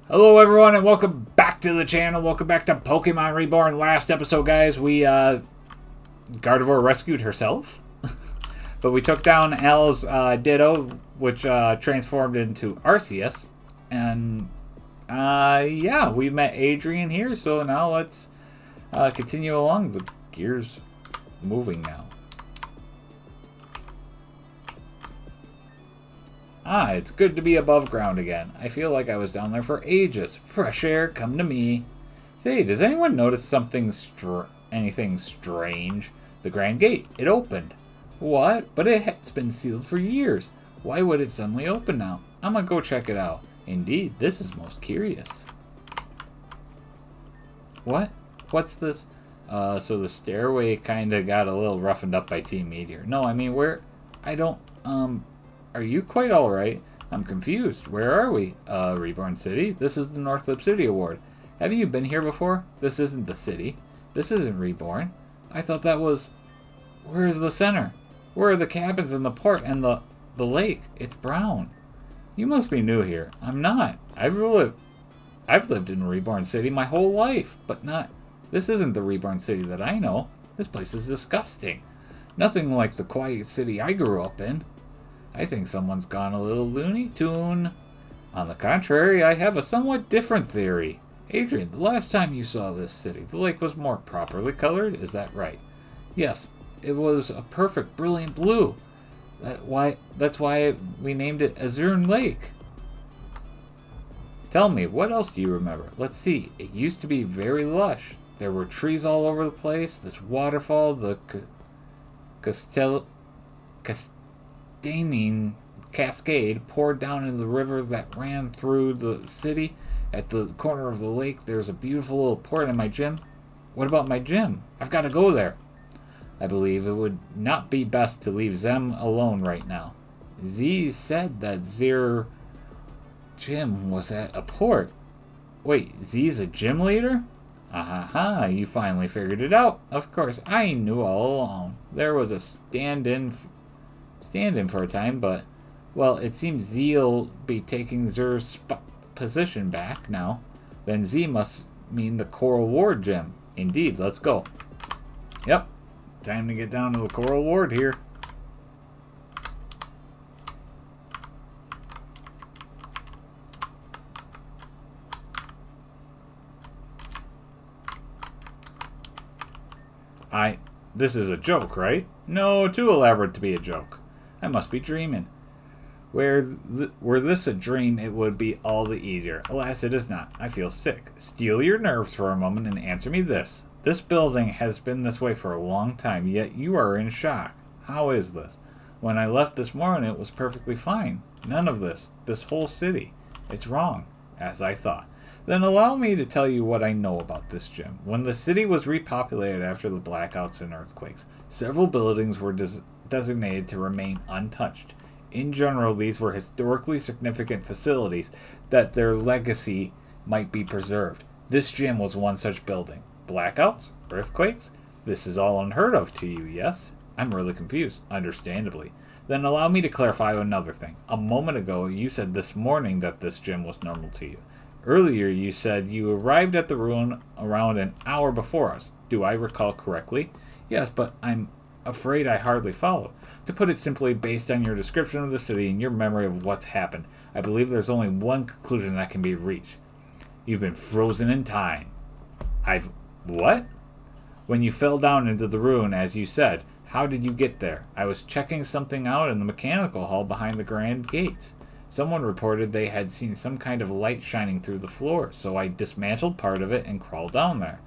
Hello everyone and welcome back to the channel. Welcome back to Pokémon Reborn. Last episode, guys, we Gardevoir rescued herself. But we took down Al's Ditto, which transformed into Arceus. And yeah, we met Adrian here, so now let's continue along. The gears moving now. It's good to be above ground again. I feel like I was down there for ages. Fresh air, come to me. Say, does anyone notice anything strange? The Grand Gate, it opened. What? But it's been sealed for years. Why would it suddenly open now? I'm gonna go check it out. Indeed, this is most curious. What? What's this? So the stairway kinda got a little roughened up by Team Meteor. No, I mean, are you quite alright? I'm confused. Where are we? Reborn City? This is the North Lip City Award. Have you been here before? This isn't the city. This isn't Reborn. I thought that was... Where is the center? Where are the cabins and the port and the lake? It's brown. You must be new here. I'm not. I've lived in Reborn City my whole life, but not... This isn't the Reborn City that I know. This place is disgusting. Nothing like the quiet city I grew up in. I think someone's gone a little Looney Tune. On the contrary, I have a somewhat different theory. Adrian, the last time you saw this city, the lake was more properly colored, is that right? Yes, it was a perfect, brilliant blue. That's why we named it Azurn Lake. Tell me, what else do you remember? Let's see, it used to be very lush. There were trees all over the place, this waterfall, the cascade poured down into the river that ran through the city. At the corner of the lake, there's a beautiful little port in my gym. What about my gym? I've got to go there. I believe it would not be best to leave Zem alone right now. Z said that Zir gym was at a port. Wait, Z's a gym leader? Aha, you finally figured it out. Of course, I knew all along. There was a stand-in for a time, but, well, it seems Z'll be taking Zer's position back now. Then Z must mean the Coral Ward gym. Indeed, let's go. Yep, time to get down to the Coral Ward here. This is a joke, right? No, too elaborate to be a joke. I must be dreaming. Were this a dream, it would be all the easier. Alas, it is not. I feel sick. Steel your nerves for a moment and answer me this. This building has been this way for a long time, yet you are in shock. How is this? When I left this morning, it was perfectly fine. None of this whole city. It's wrong, as I thought. Then allow me to tell you what I know about this gym. When the city was repopulated after the blackouts and earthquakes, several buildings were designated to remain untouched. In general, these were historically significant facilities that their legacy might be preserved. This gym was one such building. Blackouts? Earthquakes? This is all unheard of to you, yes? I'm really confused, understandably. Then allow me to clarify another thing. A moment ago, you said this morning that this gym was normal to you. Earlier, you said you arrived at the ruin around an hour before us. Do I recall correctly? Yes, but I'm afraid I hardly follow. To put it simply, based on your description of the city and your memory of what's happened, I believe there's only one conclusion that can be reached. You've been frozen in time. What? When you fell down into the ruin, as you said, how did you get there? I was checking something out in the mechanical hall behind the grand gates. Someone reported they had seen some kind of light shining through the floor, so I dismantled part of it and crawled down there.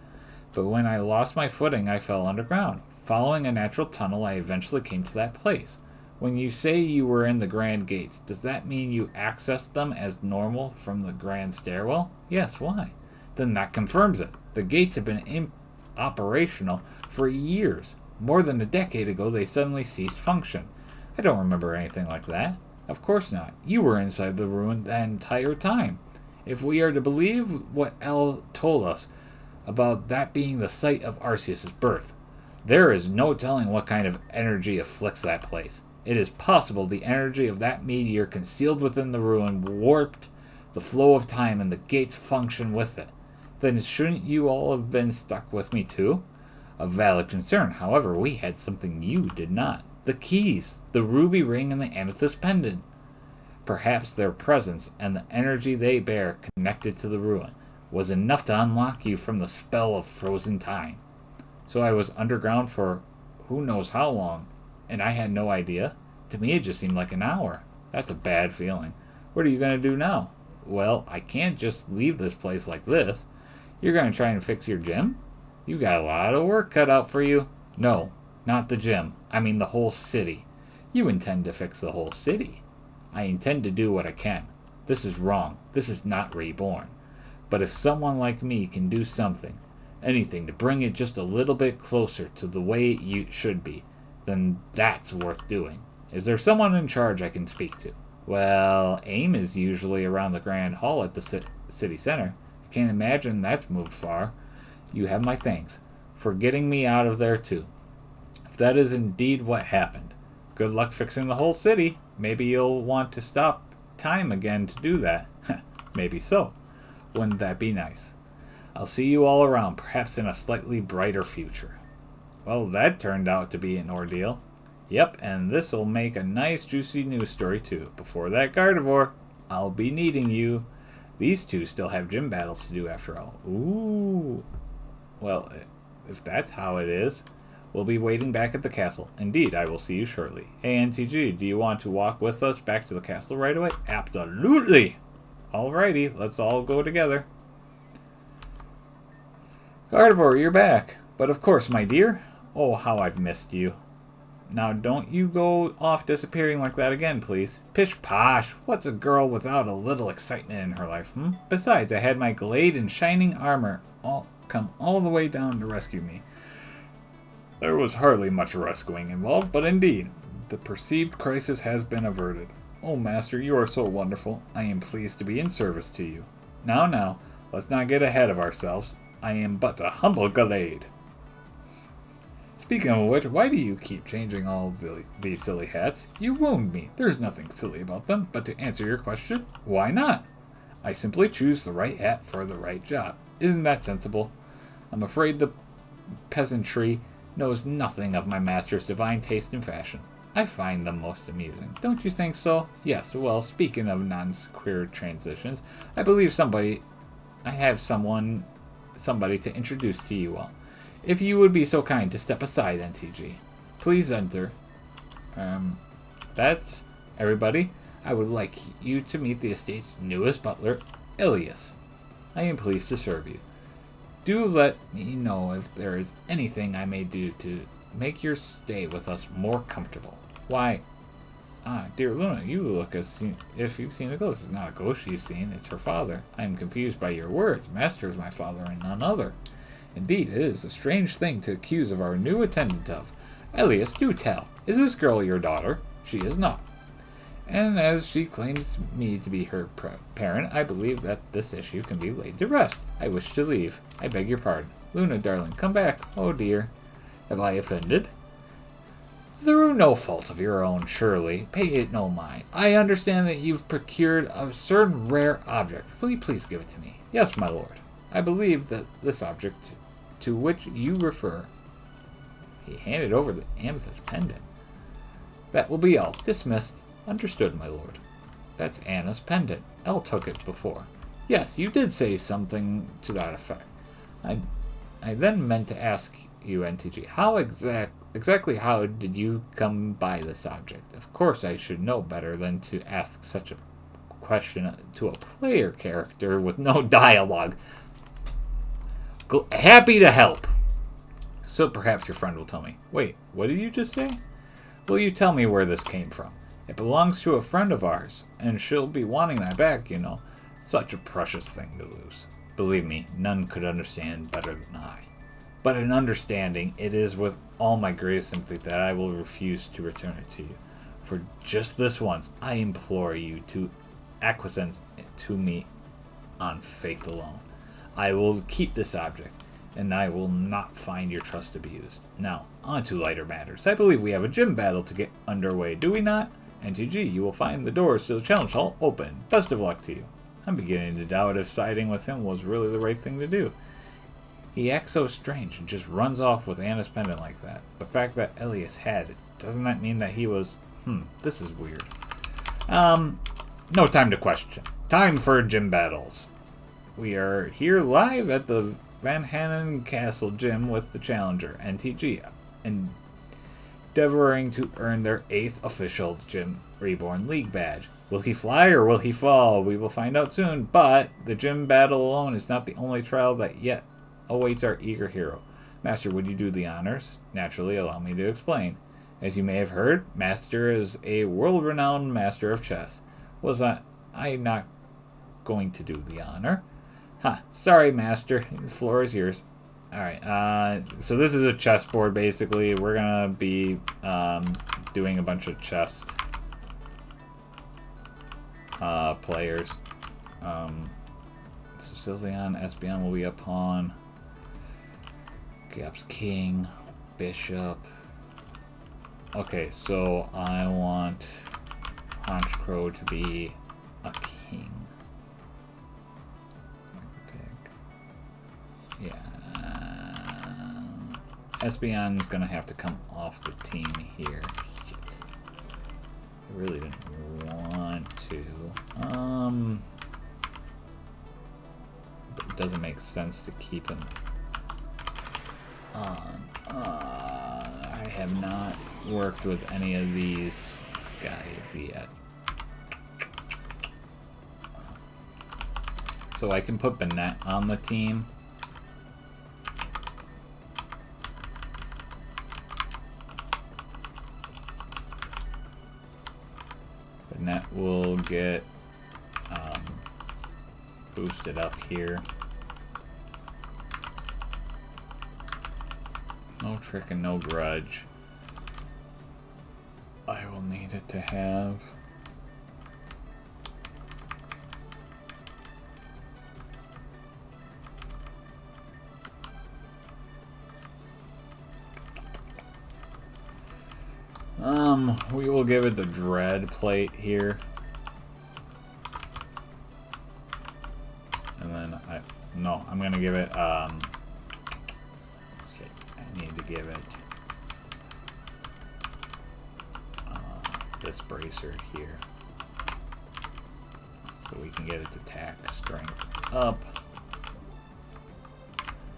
But when I lost my footing, I fell underground. Following a natural tunnel, I eventually came to that place. When you say you were in the grand gates, does that mean you accessed them as normal from the grand stairwell? Yes, why? Then that confirms it. The gates have been operational for years. More than a decade ago, they suddenly ceased function. I don't remember anything like that. Of course not. You were inside the ruin that entire time. If we are to believe what El told us about that being the site of Arceus' birth, there is no telling what kind of energy afflicts that place. It is possible the energy of that meteor concealed within the ruin warped The flow of time and the gates function with it. Then shouldn't you all have been stuck with me too? A valid concern. However, we had something you did not. The keys, the ruby ring, and the amethyst pendant. Perhaps their presence and the energy they bear connected to the ruin was enough to unlock you from the spell of frozen time. So I was underground for who knows how long, and I had no idea. To me, it just seemed like an hour. That's a bad feeling. What are you going to do now? Well, I can't just leave this place like this. You're going to try and fix your gym? You got a lot of work cut out for you. No, not the gym. I mean the whole city. You intend to fix the whole city. I intend to do what I can. This is wrong. This is not Reborn. But if someone like me can do something, anything to bring it just a little bit closer to the way it should be, then that's worth doing. Is there someone in charge I can speak to? Well, AIM is usually around the Grand Hall at the city center. I can't imagine that's moved far. You have my thanks for getting me out of there too. If that is indeed what happened, good luck fixing the whole city. Maybe you'll want to stop time again to do that. Maybe so. Wouldn't that be nice? I'll see you all around, perhaps in a slightly brighter future. Well, that turned out to be an ordeal. Yep, and this'll make a nice juicy news story too. Before that, Gardevoir, I'll be needing you. These two still have gym battles to do after all. Ooh. Well, if that's how it is, we'll be waiting back at the castle. Indeed, I will see you shortly. Hey, NTG, do you want to walk with us back to the castle right away? Absolutely! Alrighty, let's all go together. Gardevoir, you're back. But of course, my dear. Oh, how I've missed you. Now, don't you go off disappearing like that again, please. Pish posh, what's a girl without a little excitement in her life, Besides, I had my glade and shining armor come all the way down to rescue me. There was hardly much rescuing involved, but indeed, the perceived crisis has been averted. Oh, Master, you are so wonderful. I am pleased to be in service to you. Now, let's not get ahead of ourselves. I am but a humble glade. Speaking of which, why do you keep changing all these silly hats? You wound me. There's nothing silly about them, but to answer your question, why not? I simply choose the right hat for the right job. Isn't that sensible? I'm afraid the peasantry knows nothing of my master's divine taste in fashion. I find them most amusing. Don't you think so? Yes, well, speaking of non-queer transitions, I believe I have somebody to introduce to you all. If you would be so kind to step aside, NTG. Please enter. That's everybody. I would like you to meet the estate's newest butler, Ilias. I am pleased to serve you. Do let me know if there is anything I may do to make your stay with us more comfortable. Why, dear Luna, you look as if you've seen a ghost. It's not a ghost she's seen, it's her father. I am confused by your words. Master is my father and none other. Indeed, it is a strange thing to accuse of our new attendant of. Elias, do tell. Is this girl your daughter? She is not. And as she claims me to be her parent, I believe that this issue can be laid to rest. I wish to leave. I beg your pardon. Luna, darling, come back. Oh, dear. Have I offended? Through no fault of your own, surely. Pay it no mind. I understand that you've procured a certain rare object. Will you please give it to me? Yes, my lord. I believe that this object to which you refer. He handed over the amethyst pendant. That will be all. Dismissed. Understood, my lord. That's Anna's pendant. Elle took it before. Yes, you did say something to that effect. I then meant to ask you, NTG, how exactly how did you come by this object? Of course I should know better than to ask such a question to a player character with no dialogue. Happy to help. So perhaps your friend will tell me. Wait, what did you just say? Will you tell me where this came from? It belongs to a friend of ours, and she'll be wanting that back, you know. Such a precious thing to lose. Believe me, none could understand better than I. But in understanding, it is with all my greatest sympathy that I will refuse to return it to you. For just this once, I implore you to acquiesce to me on faith alone. I will keep this object, and I will not find your trust abused. Now, on to lighter matters. I believe we have a gym battle to get underway, do we not? NTG, you will find the doors to the challenge hall open. Best of luck to you. I'm beginning to doubt if siding with him was really the right thing to do. He acts so strange and just runs off with Anna's pendant like that. The fact that Elias had it, doesn't that mean that he was... this is weird. No time to question. Time for gym battles. We are here live at the Van Hanen Castle gym with the challenger, NTG, endeavoring to earn their 8th official Gym Reborn League badge. Will he fly or will he fall? We will find out soon, but the gym battle alone is not the only trial that yet awaits our eager hero. Master, would you do the honors? Naturally, allow me to explain. As you may have heard, Master is a world-renowned master of chess. Was I not going to do the honor? Sorry, Master. The floor is yours. Alright, so this is a chessboard, basically. We're gonna be doing a bunch of chess players. So Sylveon, Espeon will be a pawn. Gap's king, bishop. Okay, so I want Honchkrow to be a king. Yeah. Espeon's gonna have to come off the team here. Shit. I really didn't want to. But it doesn't make sense to keep him on. I have not worked with any of these guys yet. So I can put Bennett on the team. Bennett will get boosted up here. No trick and no grudge. I will need it to have. We will give it the dread plate here. And then I'm gonna give it, shit, I need to give it, this bracer here. So we can get its attack strength up.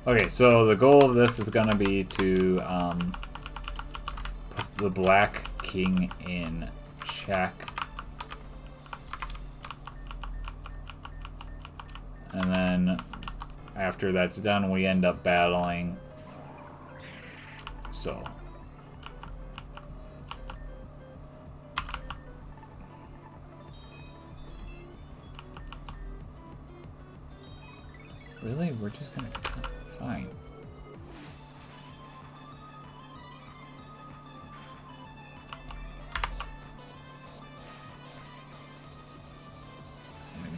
Okay, so the goal of this is gonna be to, put the black king in check. And then after that's done, we end up battling. So really, we're just gonna fine.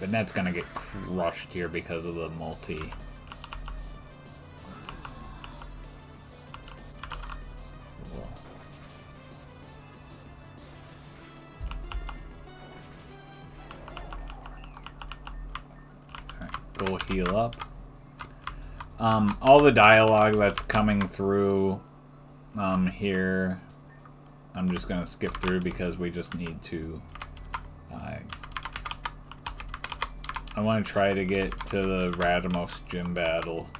Bennett's gonna get crushed here because of the multi. Alright, go heal up. All the dialogue that's coming through here, I'm just gonna skip through because we just need to I want to try to get to the Radamos gym battle.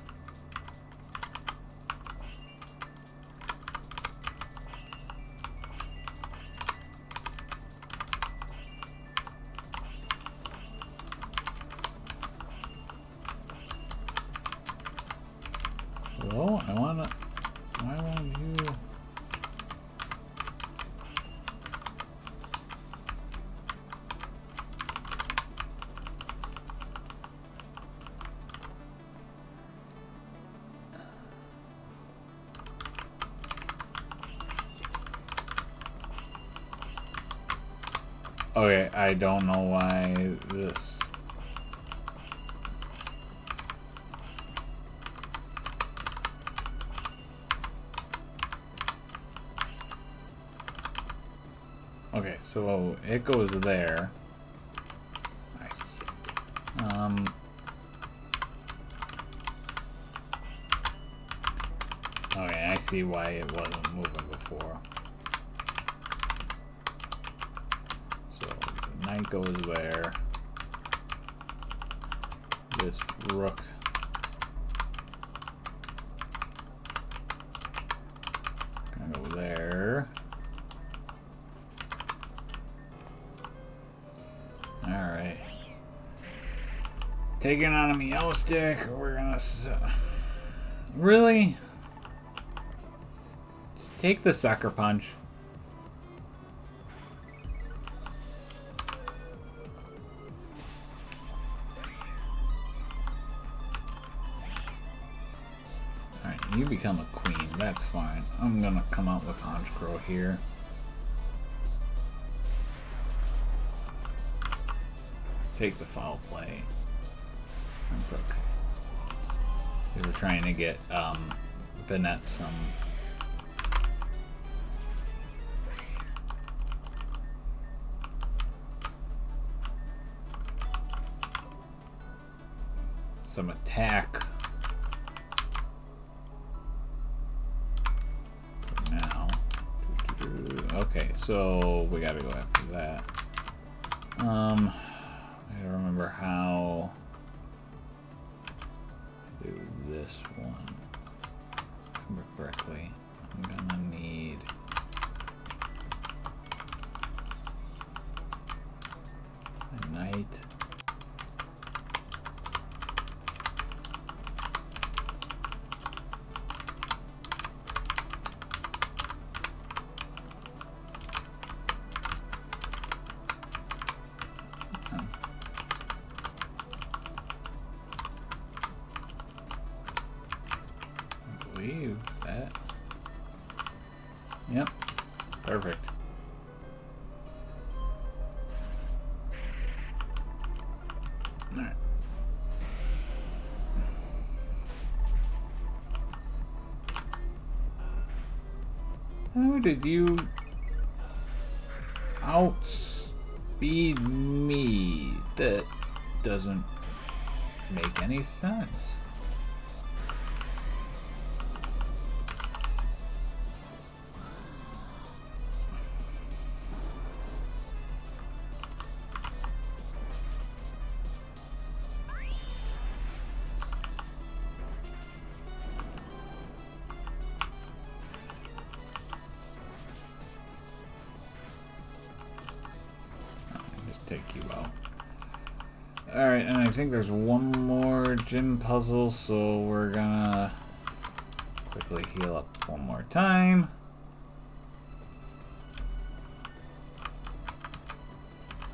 Hello? Why won't you? Okay, I don't know why this... Okay, so it goes there. Okay, I see why it wasn't moving before. So, the knight goes there. This rook gonna go there. Alright. Taking on a yellow stick. We're gonna... Really? Just take the sucker punch. Alright, you become a queen. That's fine. I'm gonna come out with Honchkrow here. Take the foul play. That's okay. We were trying to get Bennett some attack for now. Okay, so we gotta go after that. I don't remember how to do this one. If I remember correctly, I'm gonna need a knight. That. Yep. Perfect. Alright. How did you outspeed me? That doesn't make any sense. Take you out. Alright, and I think there's one more gym puzzle, so we're gonna quickly heal up one more time.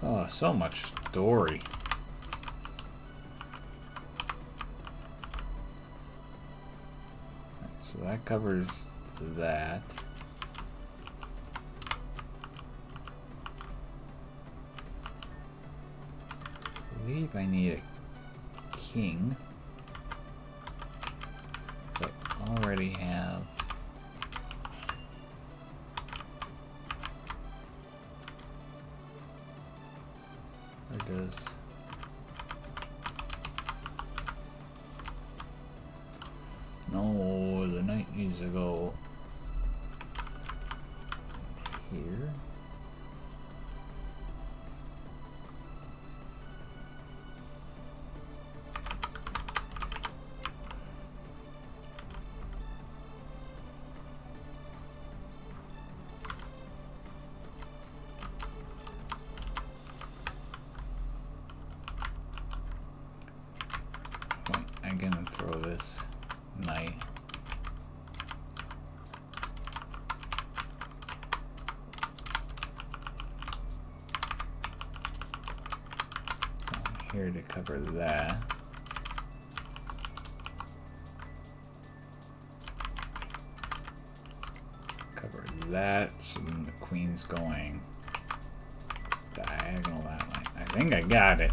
Oh, so much story. So that covers that. I believe I need a king, but I already have where does no, the knight needs to go here. I'm gonna throw this knight. Here to cover that. Cover that, so then the queen's going diagonal that way. I think I got it.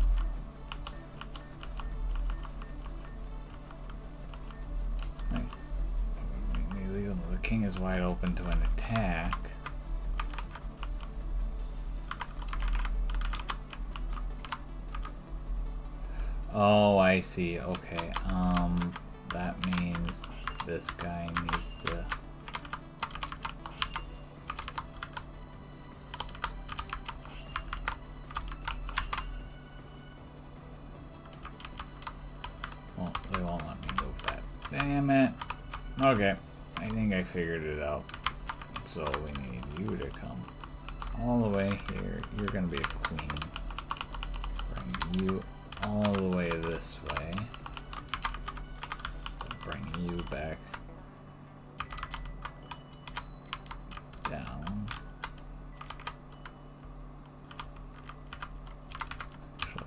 The king is wide open to an attack. Oh, I see. Okay. That means this guy needs to... Well, they won't let me move that. Damn it. Okay. I think I figured it out. So we need you to come all the way here. You're gonna be a queen. Bring you all the way this way. Bring you back down. Actually,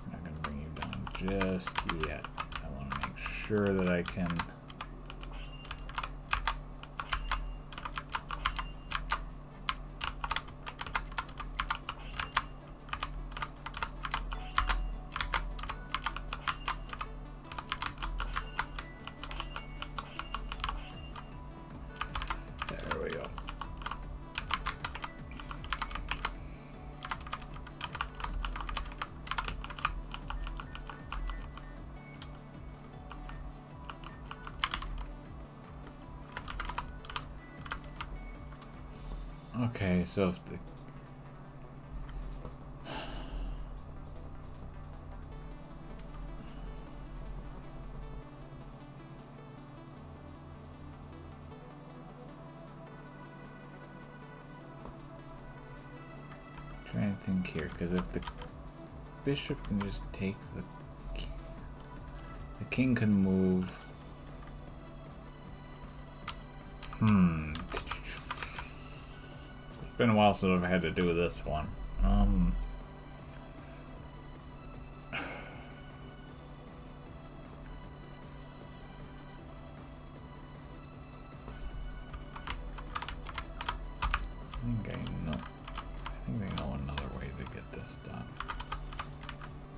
I'm not gonna bring you down just yet. I want to make sure that I can. There we go. Okay, so if the trying to think here, because if the bishop can just take the king can move. It's been a while since I've had to do this one. I think I know another way to get this done.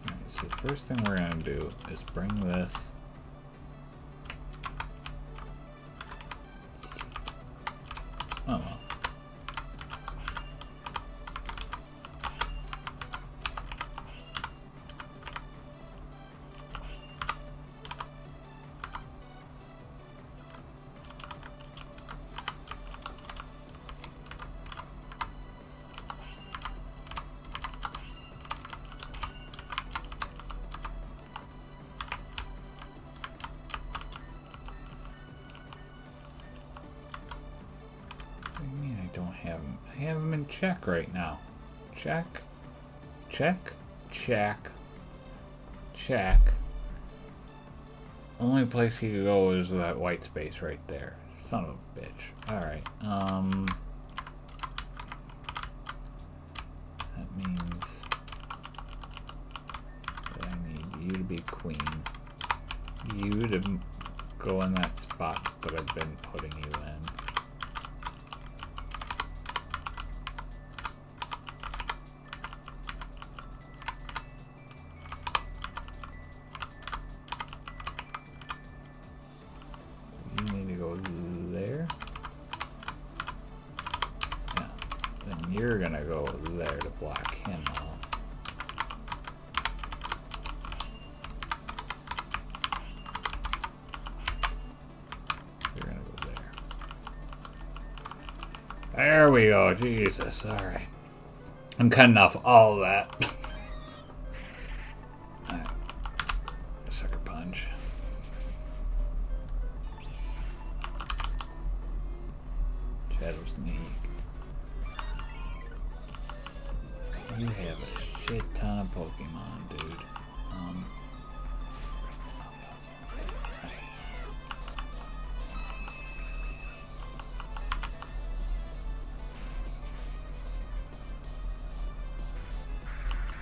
Alright, so the first thing we're gonna do is bring this well. I have him in check right now. Check. Check. Check. Check. Only place he could go is that white space right there. Son of a bitch. Alright. That means that I need you to be queen. You to go in that spot that I've been putting you in. You're gonna go there to block him off. You're gonna go there. There we go. Jesus. Alright. I'm cutting off all of that. Alright. Sucker punch. Shadow Sneak. You have a shit ton of Pokemon, dude.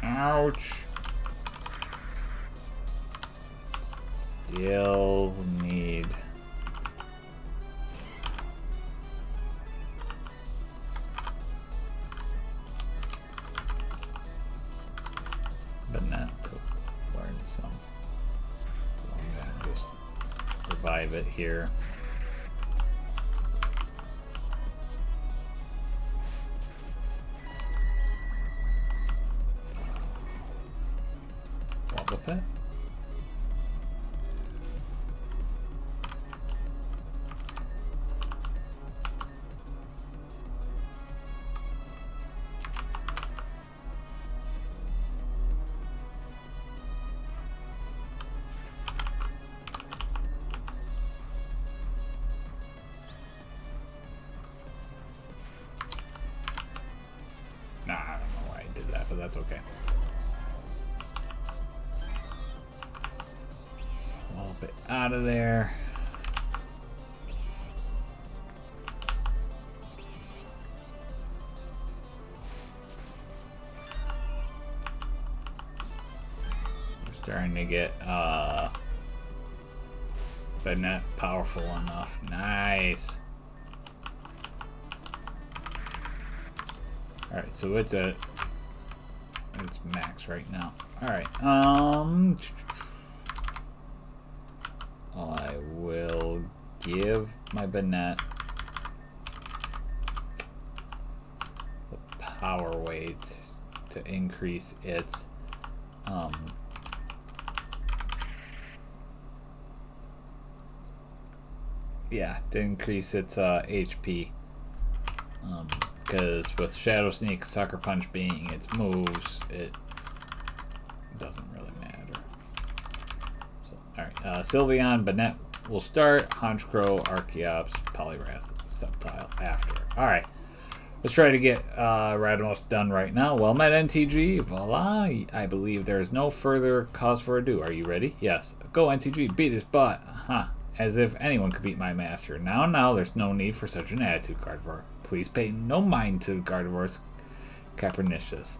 Ouch. Still need. But not to learn some. So I'm gonna just revive it here. out with it. Nah, I don't know why I did that, but that's okay. A little bit out of there. We're starting to get but not powerful enough. Nice. Alright, so it's max right now. Alright, I will give my Banette the power weight to increase its HP. Because with Shadow Sneak, Sucker Punch being its moves, it doesn't really matter. So, alright, Sylveon, Banette will start, Honchkrow, Archeops, Poliwrath, Sceptile after. Alright, let's try to get Radomos done right now. Well met, NTG, voila, I believe there is no further cause for ado. Are you ready? Yes. Go, NTG, beat his butt. As if anyone could beat my master. Now, there's no need for such an attitude, Gardevoir. Please pay no mind to Gardevoir's capriciousness.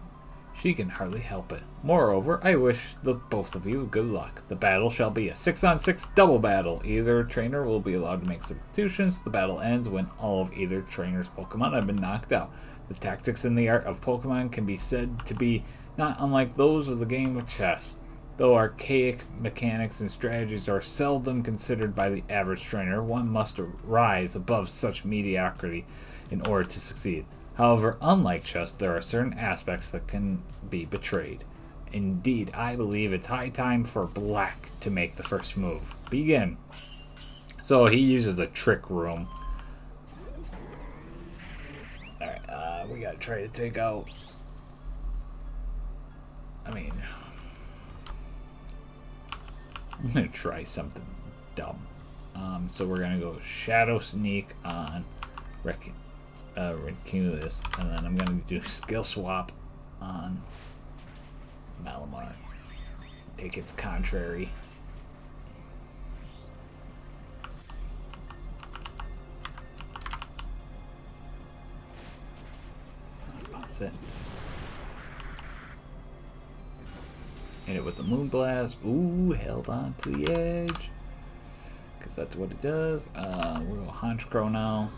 She can hardly help it. Moreover, I wish the both of you good luck. The battle shall be a 6-on-6 double battle. Either trainer will be allowed to make substitutions. The battle ends when all of either trainer's Pokemon have been knocked out. The tactics and the art of Pokemon can be said to be not unlike those of the game of chess. Though archaic mechanics and strategies are seldom considered by the average trainer, one must rise above such mediocrity in order to succeed. However, unlike chess, there are certain aspects that can be betrayed. Indeed, I believe it's high time for Black to make the first move. Begin. So he uses a Trick Room. Alright, we gotta try to take out... I'm gonna try something dumb. So we're gonna go Shadow Sneak on Ranculus, and then I'm gonna do Skill Swap on Malamar. Take its contrary. Opposite. And it was the Moonblast. Ooh, held on to the edge. Because that's what it does. We'll go Honchkrow now.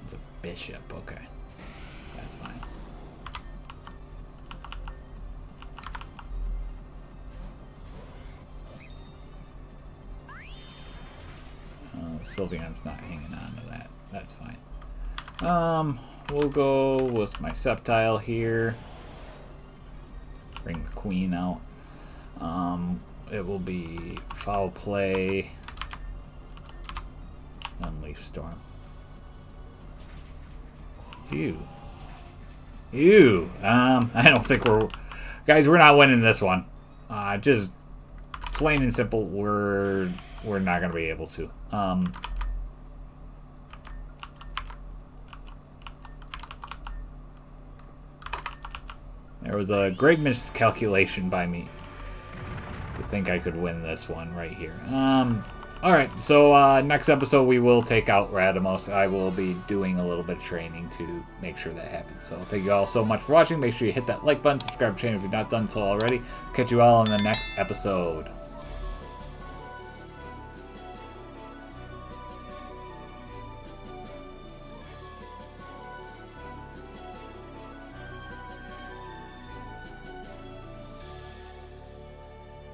It's a Bishop. Okay. That's fine. Sylveon's not hanging on to that. That's fine. We'll go with my Sceptile here. Bring the Queen out. It will be Foul Play, Leaf Storm. I don't think guys, we're not winning this one. Just plain and simple, we're not gonna be able to. There was a great miscalculation by me to think I could win this one right here. Alright, so next episode we will take out Radomos. I will be doing a little bit of training to make sure that happens. So thank you all so much for watching. Make sure you hit that like button, subscribe to the channel if you've not done so already. Catch you all in the next episode.